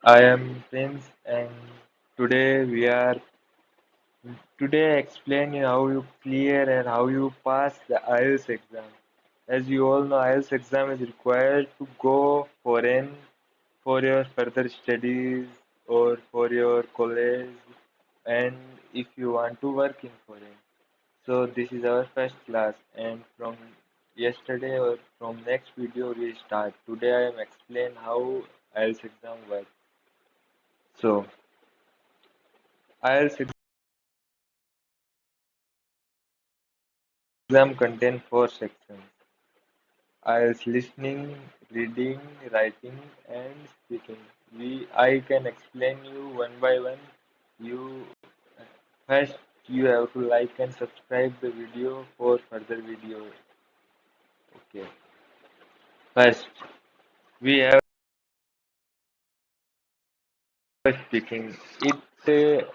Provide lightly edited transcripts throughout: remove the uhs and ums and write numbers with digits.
I am Prince, and today we are today explain you how you clear and how you pass the IELTS exam. As you all know, IELTS exam is required to go foreign for your further studies or for your college, and if you want to work in foreign. So this is our first class, and from yesterday or from next video we start. Today I am explain how IELTS exam works. So IELTS exam contain four sections: IELTS listening, reading, writing, and speaking. I can explain you one by one. You first you have to like and subscribe the video for further video. Okay. First, we have speaking. It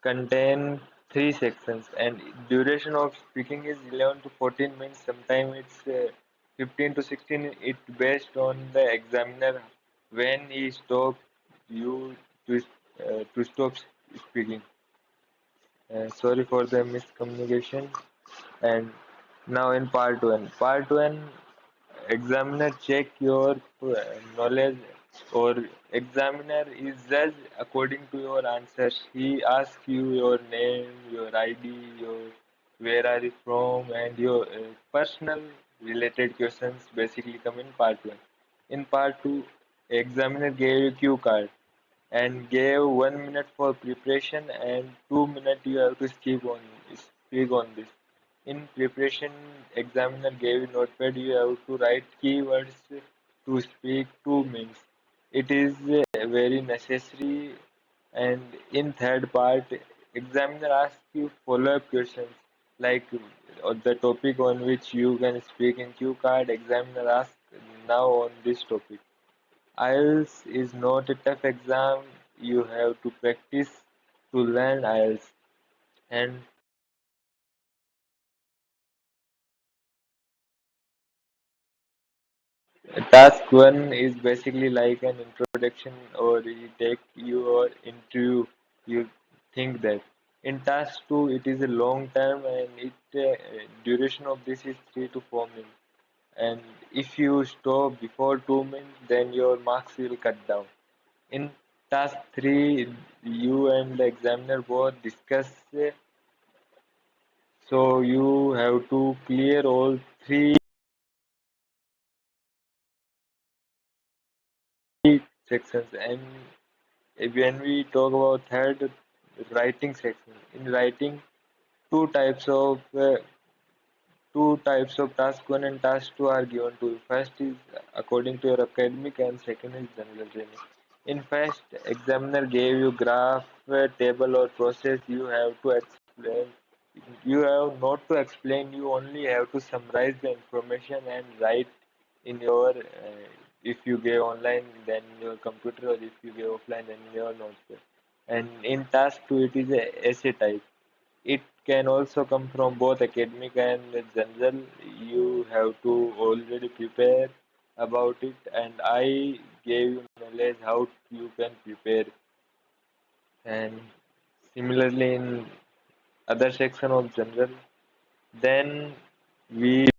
contain three sections, and duration of speaking is 11 to 14 minutes. Sometimes it's 15 to 16. It based on the examiner when he stop you to stop speaking. Sorry for the miscommunication. And now in part one, examiner check your knowledge, or examiner is judged according to your answers. He asks you your name, your ID, your where are you from, and your personal related questions basically come in part one. In part two, examiner gave you cue card and gave 1 minute for preparation and 2 minutes you have to speak on this. In preparation, examiner gave you notepad. You have to write keywords to speak 2 minutes. It is very necessary. And in third part, examiner asks you follow-up questions like the topic on which you can speak in cue card. Examiner asks now on this topic. IELTS is not a tough exam. You have to practice to learn IELTS. And task one is basically like an introduction, or you take your interview. You think that. In task two, it is a long term, and it duration of this is 3 to 4 minutes. And if you stop before 2 minutes, then your marks will cut down. In task three, you and the examiner both discuss. So you have to clear all three sections. And when we talk about third, writing section, in writing, two types of uh, two types of task one and task two are given to you. First is according to your academic, and second is general training. In first, examiner gave you graph, table or process. You have to explain. You have not to explain. You only have to summarize the information and write in your. If you give online, then in your computer, or if you give offline, then in your notebook. And in task two, it is a essay type. It can also come from both academic and general. You have to already prepare about it, and I gave you knowledge how you can prepare. And similarly, in other section of general, then we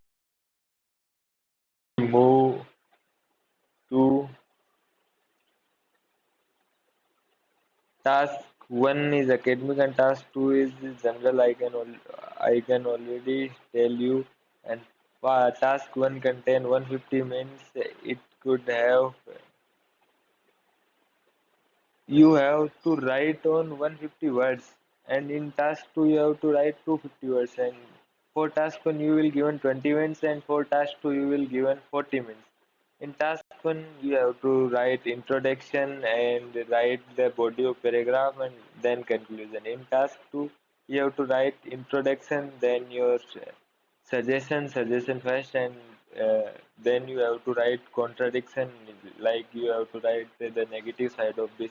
move to task one is academic and task two is general. I can already tell you. And task one contain 150 minutes. It could have you have to write on 150 words, and in task 2 you have to write 250 words, and for task 1 you will given 20 minutes, and for task 2 you will given 40 minutes. In task 1 you have to write introduction and write the body of paragraph and then conclusion. In task 2 you have to write introduction, then your suggestion first, and then you have to write contradiction, like you have to write the negative side of this.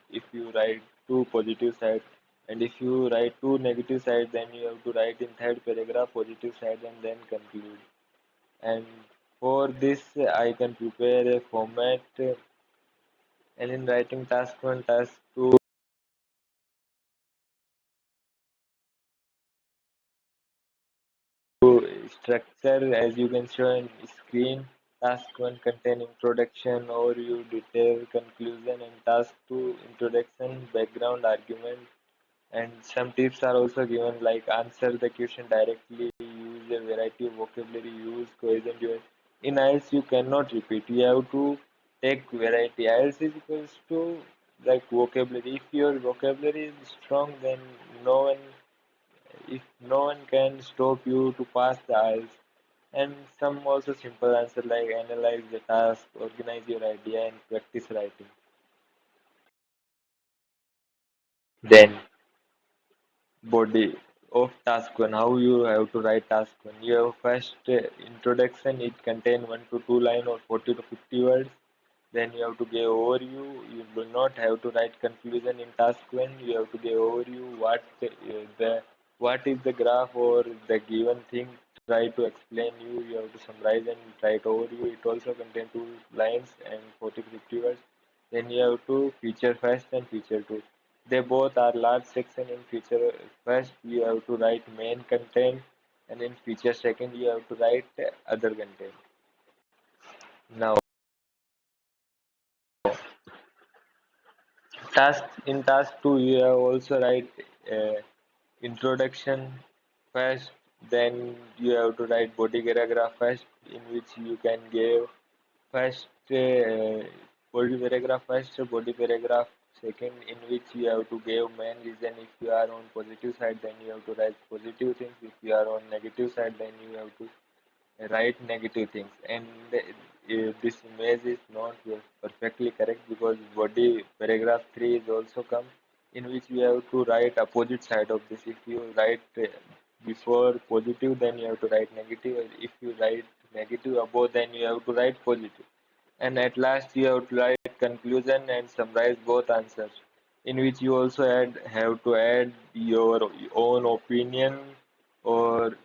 If you write two positive sides, and if you write two negative sides, then you have to write in third paragraph positive side and then conclude. And for this I can prepare a format, And in writing task 1, task 2, structure as you can show in screen. Task 1 contain introduction, overview, detail, conclusion, and task 2 introduction, background, argument. And some tips are also given like answer the question directly, use a variety of vocabulary, use cohesion during. In IELTS you cannot repeat. You have to take variety. IELTS is equals to like vocabulary. If your vocabulary is strong, then no one if no one can stop you to pass the IELTS. And some also simple answer like analyze the task, organize your idea, and practice writing. Then body of task one, how you have to write task one. You have first introduction, it contain 1 to 2 line or 40 to 50 words. Then you have to give overview. You do not have to write conclusion in task one. You have to give overview what is the graph or the given thing. Try to explain you. You have to summarize and write overview. It also contains 2 lines and 40 to 50 words. Then you have to feature first and feature two. They both are large section. In feature first you have to write main content, and in feature second you have to write other content. Now task 2 you have also write uh, introduction first, then you have to write body paragraph first, in which you can give first body paragraph first, body paragraph second, in which you have to give main reason. If you are on positive side, then you have to write positive things. If you are on negative side, then you have to write negative things. And this image is not perfectly correct because body paragraph 3 is also come, in which you have to write opposite side of this. If you write before positive, then you have to write negative. If you write negative above, then you have to write positive. And at last you have to write conclusion and summarize both answers, in which you also have to add your own opinion, or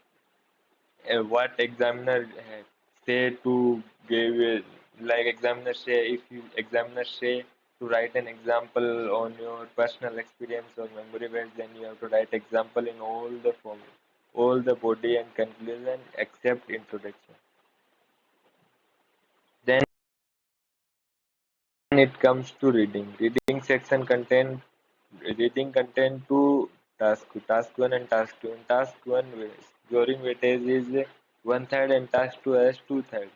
what examiner say to give like examiner say, if you examiner say to write an example on your personal experience or memory based, then you have to write example in all the form, all the body and conclusion except introduction. Then it comes to reading. Reading contain two tasks, task 1 and task 2. In task 1, scoring weightage is 1/3 and task 2 has 2/3.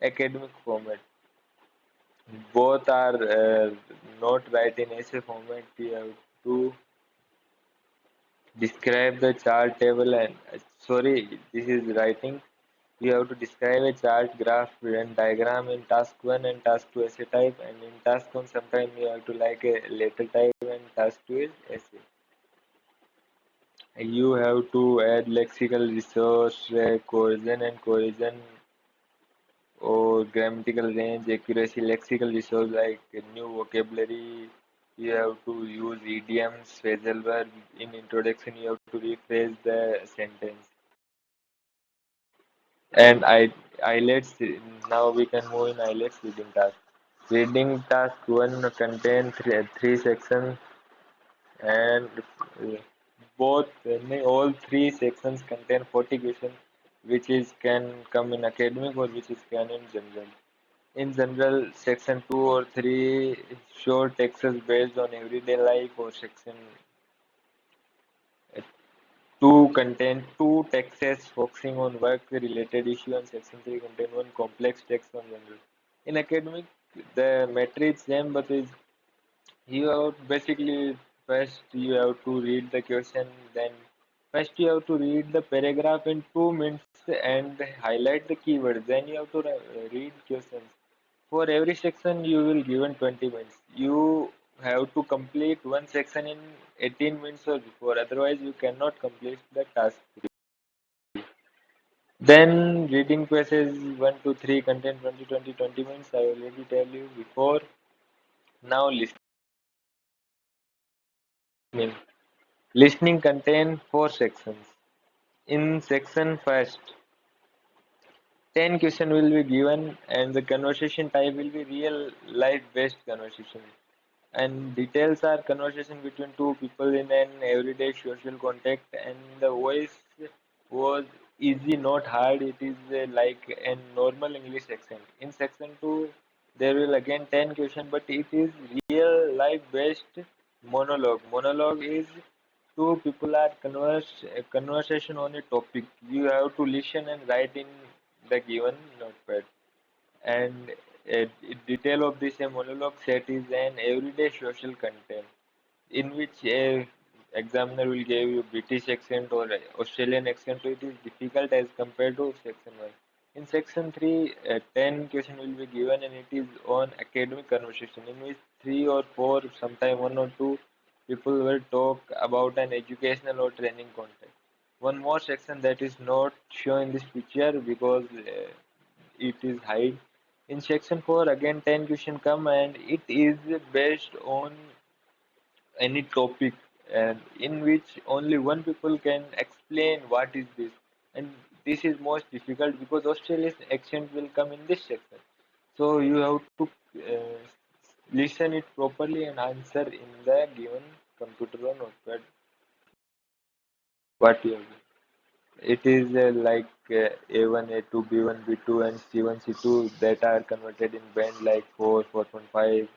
Academic format. Both are not right in essay format. You have to describe the chart table and sorry, this is writing. You have to describe a chart, graph, and diagram in task 1 and task 2 essay type. And in task 1, sometimes you have to like a letter type, and task 2 is essay. You have to add lexical resource, cohesion and cohesion, or grammatical range, accuracy, lexical resource like new vocabulary. You have to use idioms, phrasal verb. In introduction, you have to rephrase the sentence. And IELTS, now we can move in IELTS reading task. Reading task 1 contain three sections, and both all three sections contain 40 questions, which is can come in academic or which is can in general. In general, section 2 or 3 short texts based on everyday life, or section 2 contain two texts focusing on work related issue, and section 3 contain one complex text on general. In academic, the matter is same, but is you have basically first you have to read the question, then first you have to read the paragraph in 2 minutes and highlight the keywords. Then you have to read questions. For every section, you will given 20 minutes. You have to complete one section in 18 minutes or before. Otherwise, you cannot complete the task. Then reading passages 1 to 3 contain 20 minutes. I already tell you before. Now listening. Listening contain 4 sections. In section first, 10 question will be given and the conversation type will be real life based conversation. And details are conversation between two people in an everyday social contact, and the voice was easy, not hard. It is like a normal English accent. In section 2, there will again 10 question, but it is real life based monologue. Monologue is two people are conversation on a topic. You have to listen and write in the given notepad. And a detail of this a monologue set is an everyday social content in which a examiner will give you British accent or Australian accent, so it is difficult as compared to section 1. In section 3, 10 question will be given and it is on academic conversation in which 3 or 4, sometime 1 or 2 people will talk about an educational or training content. One more section that is not shown in this picture because it is hide. In section 4 again 10 question come and it is based on any topic and in which only one people can explain what is this, and this is most difficult because Australia's accent will come in this section, so you have to uh, listen it properly and answer in the given computer or notepad what you have. It is like A1, A2, B1, B2, and C1, C2 that are converted in band like 4, 4.5,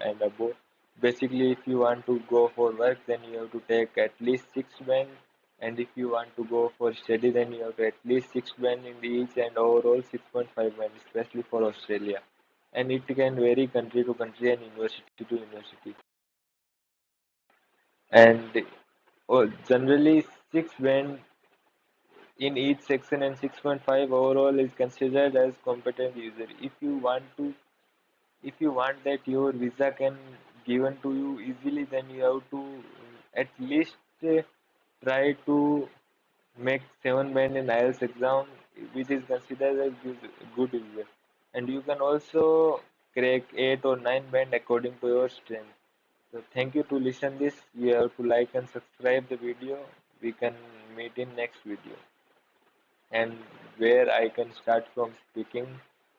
and above. Basically, if you want to go for work, then you have to take at least 6 band, and if you want to go for study, then you have to at least 6 band in each, and overall 6.5 band, especially for Australia. And it can vary country to country and university to university. And generally, 6 band in each section and 6.5 overall is considered as competent user. If you want that your visa can given to you easily, then you have to at least try to make 7 band in IELTS exam, which is considered as good user. And you can also crack 8 or 9 band according to your strength. So thank you to listen this. You have to like and subscribe the video. We can meet in next video, and where I can start from speaking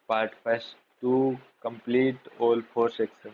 part first to complete all 4 sections.